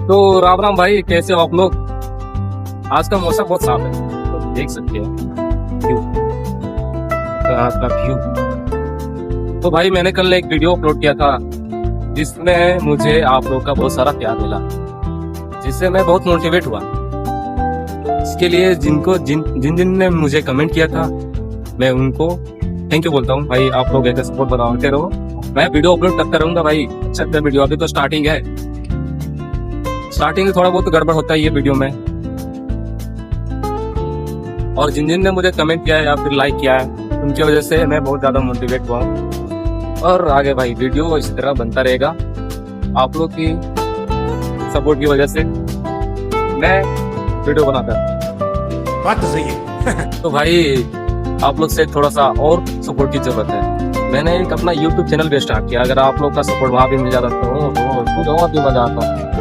तो राम राम भाई, कैसे हो आप लोग। आज का मौसम बहुत साफ है, तो देख सकते हो व्यू, रात का व्यू। तो भाई मैंने कल एक वीडियो अपलोड किया था जिसमें मुझे आप लोग का बहुत सारा प्यार मिला, जिससे मैं बहुत मोटिवेट हुआ। इसके लिए जिन जिन ने मुझे कमेंट किया था, मैं उनको थैंक यू बोलता हूँ। भाई आप लोग ऐसे सपोर्ट बनाते रहो, मैं वीडियो अपलोड करता रहूंगा भाई। अच्छा वीडियो, अभी तो स्टार्टिंग है, स्टार्टिंग में थोड़ा बहुत गड़बड़ होता है ये वीडियो में। और जिन जिन ने मुझे कमेंट किया है या फिर लाइक किया है, उनकी वजह से मैं बहुत ज्यादा मोटिवेट हुआ हूँ। और आगे भाई वीडियो इसी तरह बनता रहेगा, आप लोग की सपोर्ट की वजह से मैं वीडियो बनाता हूँ। बात तो सही है। तो भाई आप लोग से थोड़ा सा और सपोर्ट की जरूरत है। मैंने एक अपना YouTube चैनल भी स्टार्ट किया, अगर आप लोग का सपोर्ट वहाँ भी मिल जाता तो और भी मजा आता।